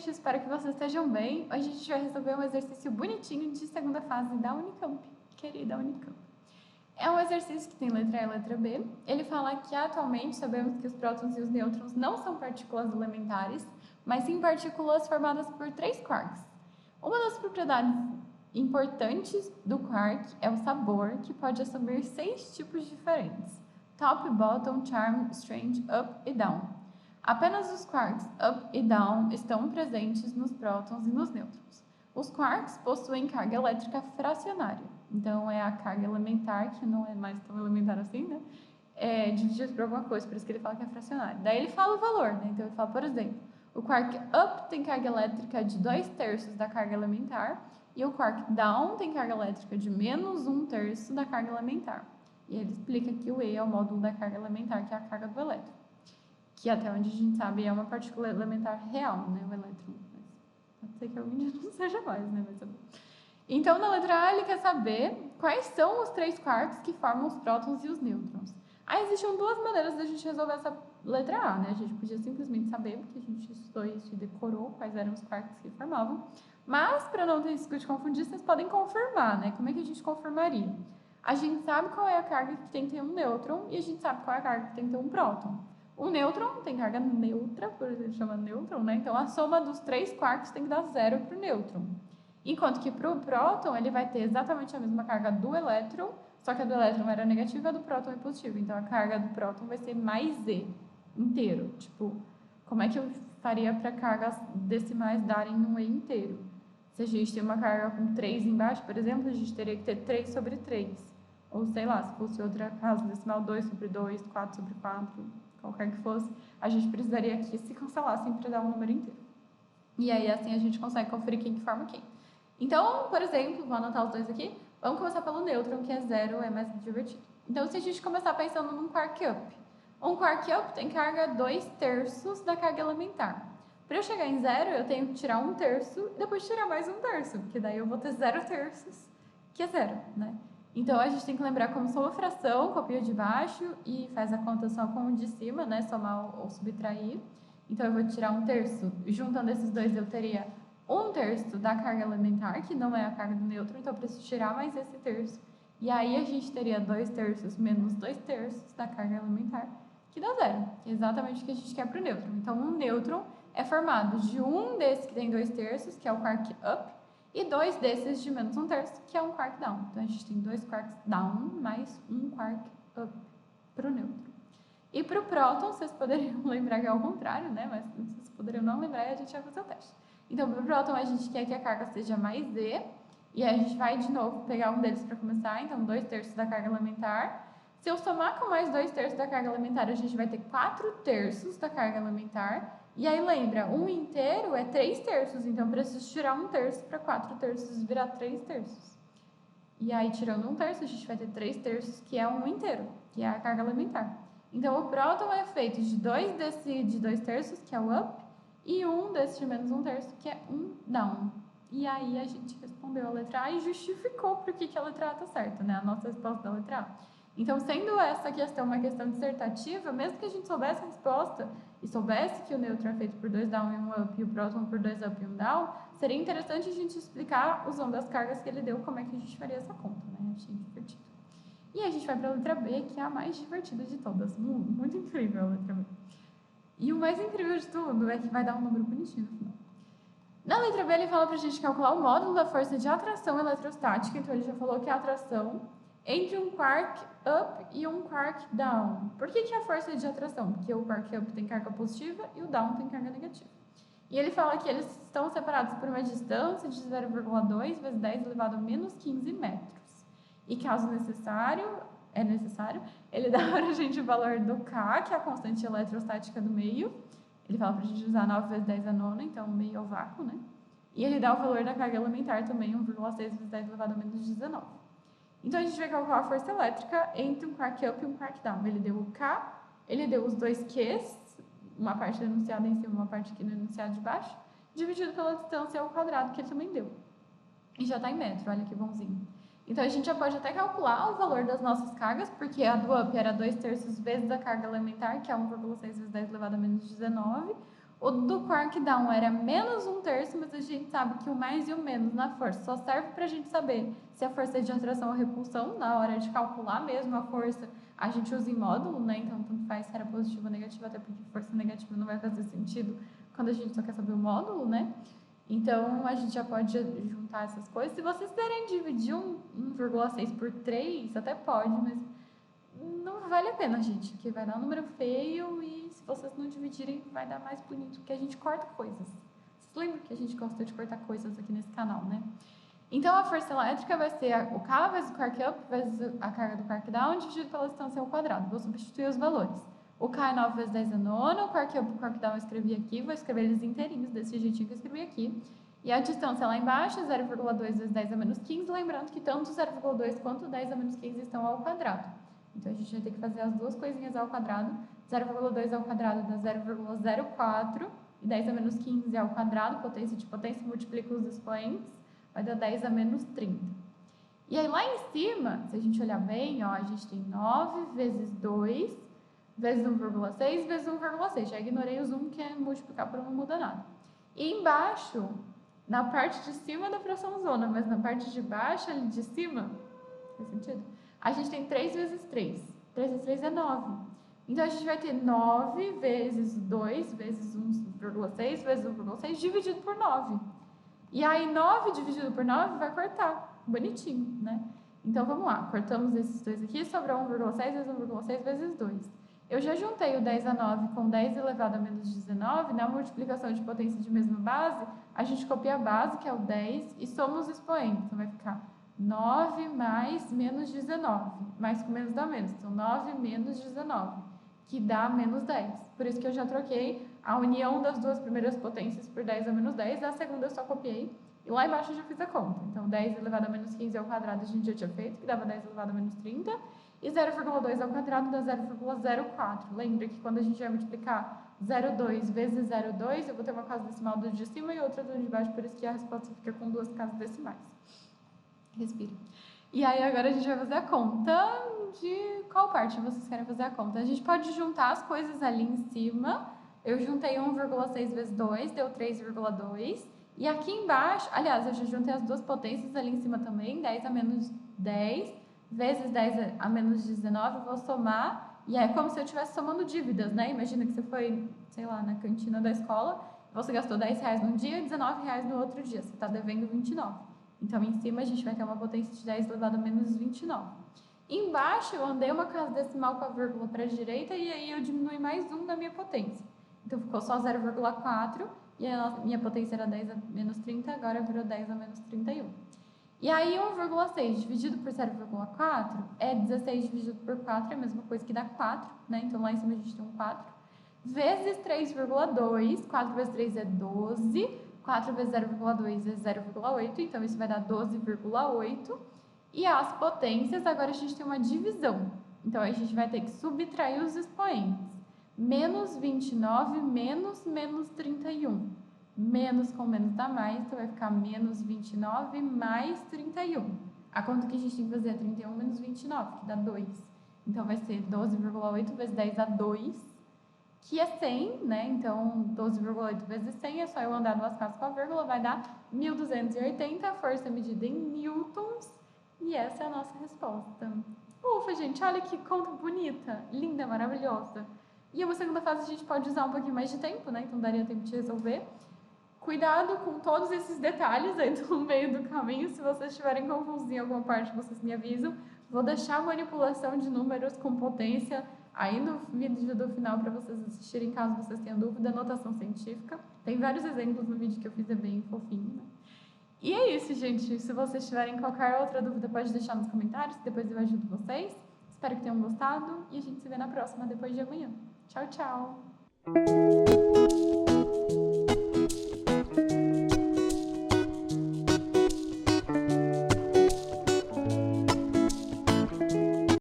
gente, espero que vocês estejam bem. Hoje a gente vai resolver um exercício bonitinho de segunda fase da Unicamp, querida Unicamp. É um exercício que tem letra A e letra B. Ele fala que atualmente sabemos que os prótons e os nêutrons não são partículas elementares, mas sim partículas formadas por 3 quarks. Uma das propriedades importantes do quark é o sabor, que pode assumir 6 tipos diferentes: top, bottom, charm, strange, up e down. Apenas os quarks up e down estão presentes nos prótons e nos nêutrons. Os quarks possuem carga elétrica fracionária, então é a carga elementar, que não é mais tão elementar assim, né? Dividido por alguma coisa, por isso que ele fala que é fracionária. Daí ele fala o valor, né? Então ele fala, por exemplo, o quark up tem carga elétrica de 2/3 da carga elementar e o quark down tem carga elétrica de menos 1/3 da carga elementar. E ele explica que o E é o módulo da carga elementar, que é a carga do elétron, que até onde a gente sabe é uma partícula elementar real, né, o elétron. Mas pode ser que algum dia não seja mais, né, vai saber. Então, na letra A, ele quer saber quais são os 3 quarks que formam os prótons e os nêutrons. Aí existiam 2 maneiras da gente resolver essa letra A, né? A gente podia simplesmente saber, porque a gente estudou isso e decorou quais eram os quarks que formavam. Mas, para não ter risco de confundir, vocês podem confirmar, né? Como é que a gente confirmaria? A gente sabe qual é a carga que tem que ter um nêutron e a gente sabe qual é a carga que tem que ter um próton. O nêutron tem carga neutra, por isso ele chama nêutron, né? Então, a soma dos 3 quarks tem que dar 0 para o nêutron. Enquanto que para o próton, ele vai ter exatamente a mesma carga do elétron, só que a do elétron era negativa e a do próton é positiva. Então, a carga do próton vai ser mais E inteiro. Tipo, como é que eu faria para cargas decimais darem um E inteiro? Se a gente tem uma carga com 3 embaixo, por exemplo, a gente teria que ter 3 sobre 3. Ou, sei lá, se fosse outra casa decimal, 2 sobre 2, 4 sobre 4, qualquer que fosse, a gente precisaria que se cancelassem para dar um número inteiro. E aí, assim, a gente consegue conferir quem que forma quem. Então, por exemplo, vou anotar os dois aqui. Vamos começar pelo nêutron, que é 0, é mais divertido. Então, se a gente começar pensando num quark up. Um quark up tem carga 2/3 da carga elementar. Para eu chegar em 0, eu tenho que tirar 1/3 e depois tirar mais 1/3, porque daí eu vou ter 0/3, que é 0, né? Então, a gente tem que lembrar como soma fração, copia de baixo e faz a conta só com o de cima, né? Somar ou subtrair. Então, eu vou tirar 1/3. Juntando esses dois, eu teria 1/3 da carga elementar, que não é a carga do nêutron, então eu preciso tirar mais esse terço. E aí, a gente teria 2/3 menos 2/3 da carga elementar, que dá 0, que é exatamente o que a gente quer para o nêutron. Então, um nêutron é formado de um desses que tem 2/3, que é o quark up, e 2 desses de menos 1/3, que é um quark down. Então, a gente tem 2 quarks down mais um quark up para o nêutron. E para o próton, vocês poderiam lembrar que é ao contrário, né? Mas vocês poderiam não lembrar e a gente vai fazer o teste. Então, para o próton, a gente quer que a carga seja mais E, e aí a gente vai, de novo, pegar um deles para começar. Então, 2/3 da carga elementar. Se eu somar com mais 2/3 da carga elementar, a gente vai ter 4/3 da carga elementar. E aí, lembra, 1 inteiro é 3/3, então eu preciso tirar 1/3 para 4/3 virar 3/3. E aí, tirando 1/3, a gente vai ter 3/3, que é 1 inteiro, que é a carga elementar. Então, o próton é feito de 2 de 2/3, que é o up, e 1 desse de menos 1/3, que é um down. E aí, a gente respondeu a letra A e justificou por que a letra A está certa, né? A nossa resposta da letra A. Então, sendo essa questão uma questão dissertativa, mesmo que a gente soubesse a resposta e soubesse que o nêutron é feito por 2 down e 1 up e o próton por 2 up e 1 down, seria interessante a gente explicar, usando as cargas que ele deu, como é que a gente faria essa conta, né? Achei divertido. E a gente vai para a letra B, que é a mais divertida de todas. Muito incrível a letra B. E o mais incrível de tudo é que vai dar um número bonitinho no final. Na letra B, ele fala para a gente calcular o módulo da força de atração eletrostática. Então, ele já falou que é a atração entre um quark up e um quark down. Por que a força de atração? Porque o quark up tem carga positiva e o down tem carga negativa. E ele fala que eles estão separados por uma distância de 0,2 vezes 10 elevado a menos 15 metros. E caso necessário, ele dá para a gente o valor do K, que é a constante eletrostática do meio. Ele fala para a gente usar 9 vezes 10 a nona, então meio é o vácuo, né? E ele dá o valor da carga elementar também, 1,6 vezes 10 elevado a menos 19. Então, a gente vai calcular a força elétrica entre um quark up e um quark down. Ele deu o K, ele deu os dois Qs, uma parte enunciada em cima e uma parte aqui no enunciado de baixo, dividido pela distância ao quadrado, que ele também deu. E já está em metro, olha que bonzinho. Então, a gente já pode até calcular o valor das nossas cargas, porque a do up era 2/3 vezes a carga elementar, que é 1,6 vezes 10 elevado a menos 19. O do Quark Down era menos 1/3, mas a gente sabe que o mais e o menos na força só serve para a gente saber se a força é de atração ou repulsão. Na hora de calcular mesmo a força, a gente usa em módulo, né? Então, tanto faz se era positivo ou negativo, até porque força negativa não vai fazer sentido quando a gente só quer saber o módulo, né? Então, a gente já pode juntar essas coisas. Se vocês quiserem dividir 1,6 por 3, até pode, mas não vale a pena, gente, porque vai dar um número feio e se vocês não dividirem, vai dar mais bonito, porque a gente corta coisas. Vocês lembram que a gente gosta de cortar coisas aqui nesse canal, né? Então, a força elétrica vai ser o K vezes o quark up vezes a carga do quark down dividido pela distância ao quadrado. Vou substituir os valores. O K é 9 vezes 10 é nono, o quark up e o quark down eu escrevi aqui, vou escrever eles inteirinhos, desse jeitinho que eu escrevi aqui. E a distância lá embaixo é 0,2 vezes 10 a menos 15, lembrando que tanto 0,2 quanto 10 a menos 15 estão ao quadrado. Então, a gente vai ter que fazer as duas coisinhas ao quadrado. 0,2 ao quadrado dá 0,04 e 10 a menos 15 ao quadrado, potência de potência, multiplica os expoentes, vai dar 10 a menos 30. E aí, lá em cima, se a gente olhar bem, ó, a gente tem 9 vezes 2 vezes 1,6 vezes 1,6. Já ignorei os 1, que é multiplicar por 1, não muda nada. E embaixo, na parte de cima da fração zona, mas na parte de baixo, ali de cima, faz sentido? A gente tem 3 vezes 3. 3 vezes 3 é 9. Então, a gente vai ter 9 vezes 2 vezes 1,6 vezes 1,6 dividido por 9. E aí, 9 dividido por 9 vai cortar. Bonitinho, né? Então, vamos lá. Cortamos esses dois aqui, sobrou 1,6 vezes 1,6 vezes 2. Eu já juntei o 10 a 9 com 10 elevado a menos 19. Na multiplicação de potência de mesma base, a gente copia a base, que é o 10, e soma os expoentes. Então, vai ficar 9 mais menos 19. Mais com menos dá menos. Então, 9 menos 19, que dá menos 10. Por isso que eu já troquei a união das duas primeiras potências por 10 a menos 10. A segunda eu só copiei. E lá embaixo eu já fiz a conta. Então, 10 elevado a menos 15 ao quadrado a gente já tinha feito, que dava 10 elevado a menos 30. E 0,2 ao quadrado dá 0,04. Lembra que quando a gente vai multiplicar 0,2 vezes 0,2, eu vou ter uma casa decimal do de cima e outra do de baixo, por isso que a resposta fica com duas casas decimais. Respira. E aí, agora a gente vai fazer a conta de qual parte vocês querem fazer a conta. A gente pode juntar as coisas ali em cima. Eu juntei 1,6 vezes 2, deu 3,2. E aqui embaixo, aliás, eu já juntei as duas potências ali em cima também, 10 a menos 10 vezes 10 a menos 19, eu vou somar. E é como se eu estivesse somando dívidas, né? Imagina que você foi, sei lá, na cantina da escola, você gastou 10 reais num dia e 19 reais no outro dia. Você está devendo 29. Então, em cima, a gente vai ter uma potência de 10 elevado a menos 29. Embaixo, eu andei uma casa decimal com a vírgula para a direita e aí eu diminui mais 1 da minha potência. Então, ficou só 0,4 e a minha potência era 10 a menos 30, agora virou 10 a menos 31. E aí, 1,6 dividido por 0,4 é 16 dividido por 4, é a mesma coisa que dá 4, né? Então, lá em cima a gente tem um 4. Vezes 3,2, 4 vezes 3 é 12, 4 vezes 0,2 é 0,8, então isso vai dar 12,8. E as potências, agora a gente tem uma divisão. Então, a gente vai ter que subtrair os expoentes. Menos 29 menos 31. Menos com menos dá mais, então vai ficar menos 29 mais 31. A conta que a gente tem que fazer é 31 menos 29, que dá 2. Então, vai ser 12,8 vezes 10 dá 2, que é 100, né? Então, 12,8 vezes 100 é só eu andar duas casas com a vírgula, vai dar 1.280, a força é medida em newtons, e essa é a nossa resposta. Ufa, gente, olha que conta bonita, linda, maravilhosa. E uma segunda fase a gente pode usar um pouquinho mais de tempo, né? Então, daria tempo de resolver. Cuidado com todos esses detalhes aí no meio do caminho. Se vocês estiverem confusos em alguma parte, vocês me avisam. Vou deixar a manipulação de números com potência aí no vídeo do final para vocês assistirem, caso vocês tenham dúvida. Notação científica. Tem vários exemplos no vídeo que eu fiz, é bem fofinho, né? E é isso, gente. Se vocês tiverem qualquer outra dúvida, pode deixar nos comentários, que depois eu ajudo vocês. Espero que tenham gostado e a gente se vê na próxima, depois de amanhã. Tchau, tchau!